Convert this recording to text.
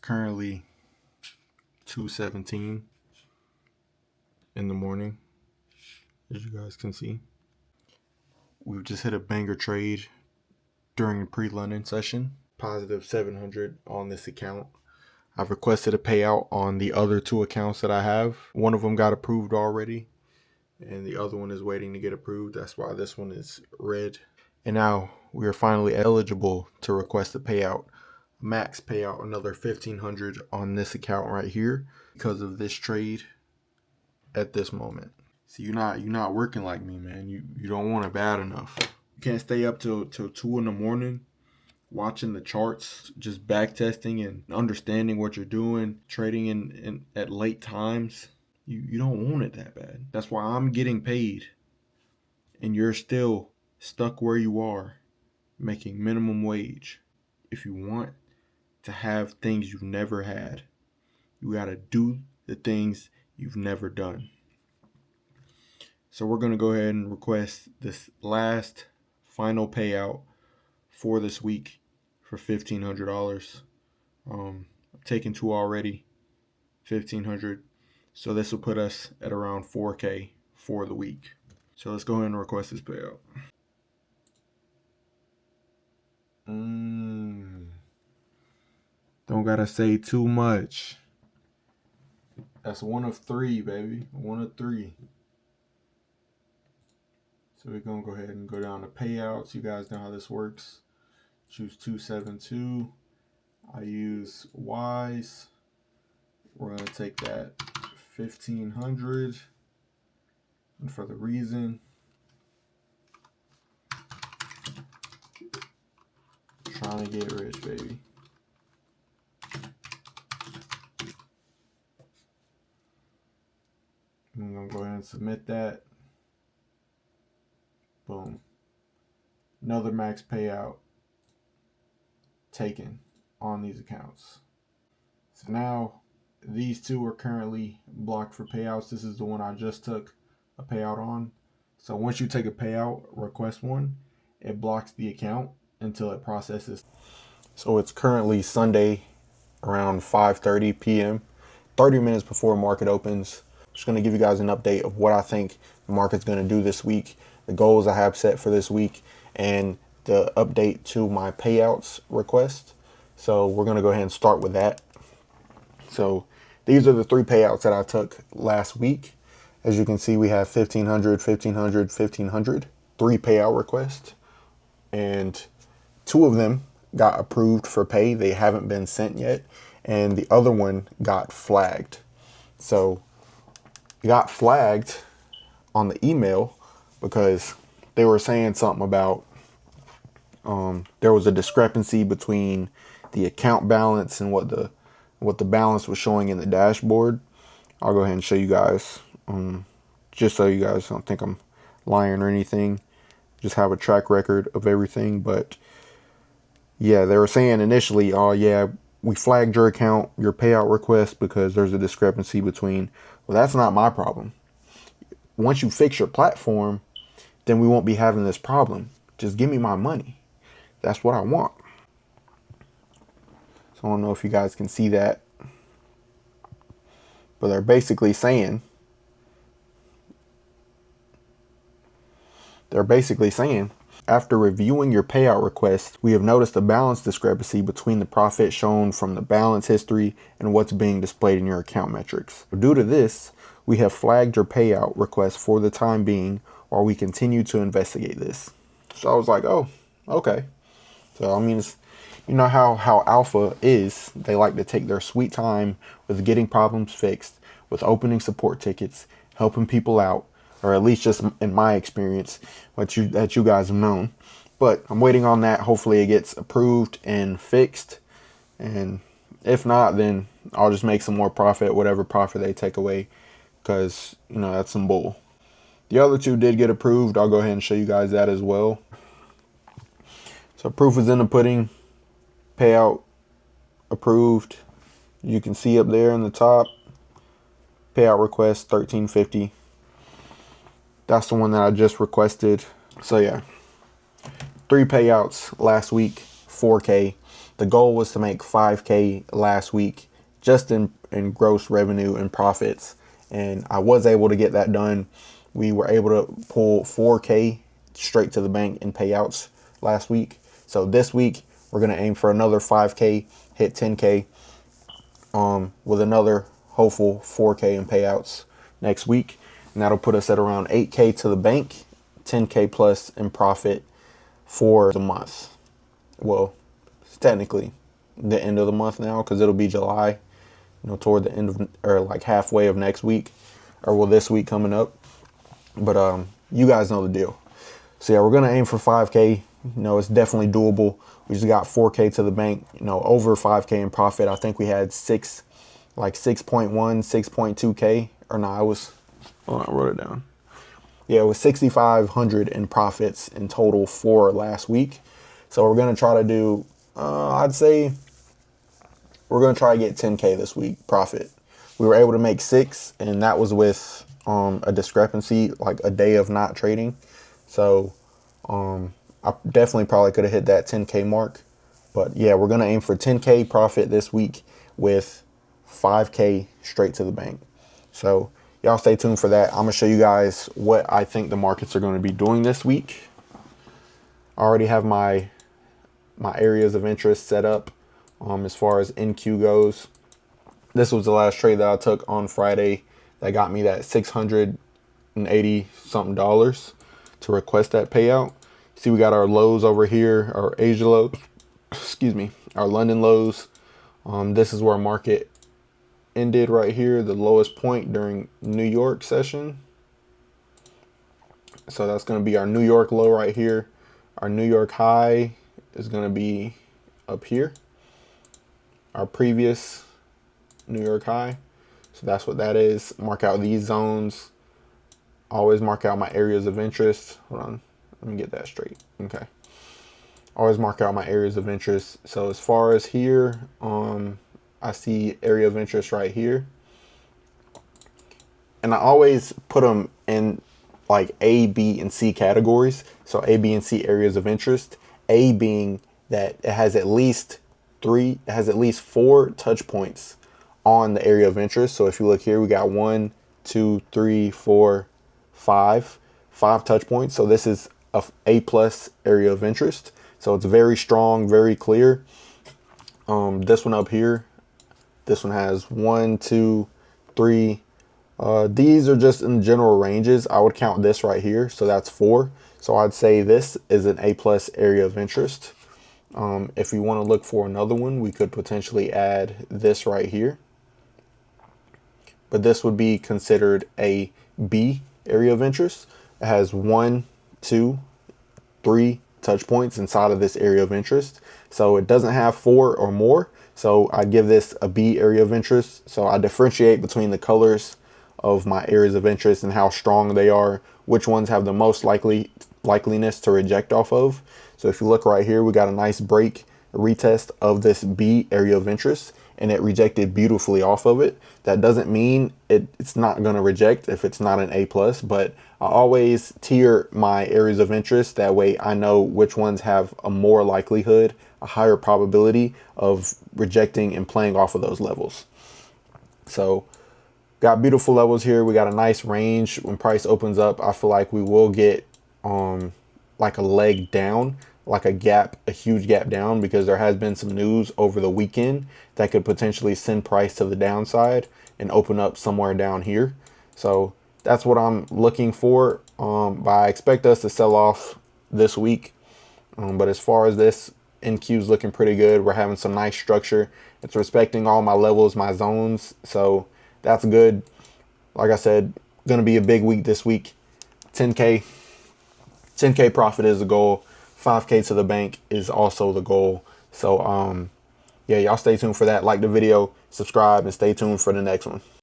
currently 2:17 in the morning, as you guys can see. We've just hit a banger trade during the pre-London session. Positive 700 on this account. I've requested a payout on the other two accounts that I have. One of them got approved already, and the other one is waiting to get approved. That's why this one is red. And now we are finally eligible to request a payout. Max payout, another 1,500 on this account right here because of this trade at this moment. See, you're not working like me, man. You don't want it bad enough. You can't stay up till 2 in the morning watching the charts, just back testing and understanding what you're doing, trading in at late times. You don't want it that bad. That's why I'm getting paid and you're still stuck where you are, making minimum wage. If you want to have things you've never had, you got to do the things you've never done. So we're going to go ahead and request this last final payout for this week for $1,500. I've taken two already, $1,500. So this will put us at around $4K for the week. So let's go ahead and request this payout. Don't gotta say too much. That's one of three, baby. One of three. So we're gonna go ahead and go down to payouts. You guys know how this works. Choose 272. I use Wise. We're gonna take that 1,500. And for the reason, trying to get rich, baby. I'm gonna go ahead and submit that. Boom. Another max payout taken on these accounts. So now these two are currently blocked for payouts. This is the one I just took a payout on. So once you take a payout, request one, it blocks the account until it processes. So it's currently Sunday around 5:30 p.m., 30 minutes before market opens. Just going to give you guys an update of what I think the market's going to do this week, the goals I have set for this week, and the update to my payouts request. So we're going to go ahead and start with that. So these are the three payouts that I took last week. As you can see, we have 1,500, 1,500, 1,500, three payout requests. And two of them got approved for pay. They haven't been sent yet. And the other one got flagged. So it got flagged on the email because they were saying something about there was a discrepancy between the account balance and what the balance was showing in the dashboard. I'll go ahead and show you guys, just so you guys don't think I'm lying or anything. Just have a track record of everything. But yeah, they were saying initially, oh yeah, we flagged your account, your payout request, because there's a discrepancy between. Well, that's not my problem. Once you fix your platform, then we won't be having this problem. Just give me my money. That's what I want. So I don't know if you guys can see that, but they're basically saying after reviewing your payout request, we have noticed a balance discrepancy between the profit shown from the balance history and what's being displayed in your account metrics. Due to this, we have flagged your payout request for the time being while we continue to investigate this. So I was like, oh, okay. So I mean, it's, you know how Alpha is. They like to take their sweet time with getting problems fixed, with opening support tickets, helping people out, or at least just in my experience, that you guys have known. But I'm waiting on that. Hopefully it gets approved and fixed. And if not, then I'll just make some more profit, whatever profit they take away, because, you know, that's some bull. The other two did get approved. I'll go ahead and show you guys that as well. So proof is in the pudding. Payout approved. You can see up there in the top, payout request $1,350. That's the one that I just requested. So yeah, three payouts last week, 4K. the goal was to make 5K last week just in gross revenue and profits. And I was able to get that done. We were able to pull 4K straight to the bank in payouts last week. So this week, we're going to aim for another 5K, hit 10K, with another hopeful 4K in payouts next week. And that'll put us at around 8K to the bank, 10K plus in profit for the month. Well, it's technically the end of the month now because it'll be July, toward the end of, or like halfway of next week, or well, this week coming up. But you guys know the deal. So yeah, we're going to aim for 5K. It's definitely doable. We just got 4K to the bank, over 5K in profit. I think we had 6.1, 6.2K, or no, I wrote it down. Yeah, it was 6,500 in profits in total for last week. So we're going to try to do, I'd say we're going to try to get 10K this week profit. We were able to make 6, and that was with a discrepancy, like a day of not trading. So I definitely probably could have hit that 10K mark. But yeah, we're going to aim for 10K profit this week with 5K straight to the bank. So y'all stay tuned for that. I'm going to show you guys what I think the markets are going to be doing this week. I already have my areas of interest set up as far as NQ goes. This was the last trade that I took on Friday that got me that $680 something to request that payout. See, we got our lows over here, our Asia lows, excuse me, our London lows. This is where market ended right here, the lowest point during New York session. So that's going to be our New York low right here. Our New York high is going to be up here. Our previous New York high. So that's what that is. Mark out these zones. Always mark out my areas of interest. Hold on. Let me get that straight. Okay. Always mark out my areas of interest. So as far as here, I see area of interest right here. And I always put them in like A, B, and C categories. So A, B, and C areas of interest. A being that it has at least 4 touch points on the area of interest. So if you look here, we got 1, 2, 3, 4, 5 touch points. So this is a plus area of interest. So it's very strong, very clear. This one up here, this one has 1, 2, 3. These are just in general ranges. I would count this right here. So that's 4. So I'd say this is an A plus area of interest. If we want to look for another one, we could potentially add this right here. But this would be considered a B area of interest. It has 1, 2, 3 touch points inside of this area of interest. So it doesn't have 4 or more. So I'd give this a B area of interest. So I differentiate between the colors of my areas of interest and how strong they are, which ones have the most likeliness to reject off of. So if you look right here, we got a nice break, a retest of this B area of interest, and it rejected beautifully off of it. That doesn't mean it's not going to reject if it's not an A plus, but I always tier my areas of interest. That way I know which ones have a more likelihood, a higher probability of rejecting and playing off of those levels. So got beautiful levels here. We got a nice range. When price opens up, I feel like we will get like a leg down, like a gap, a huge gap down, because there has been some news over the weekend that could potentially send price to the downside and open up somewhere down here. So that's what I'm looking for. But I expect us to sell off this week. But as far as this, NQ is looking pretty good. We're having some nice structure. It's respecting all my levels, my zones. So that's good. Like I said, going to be a big week this week. 10K profit is the goal. 5K to the bank is also the goal. So yeah, y'all stay tuned for that. Like the video, subscribe, and stay tuned for the next one.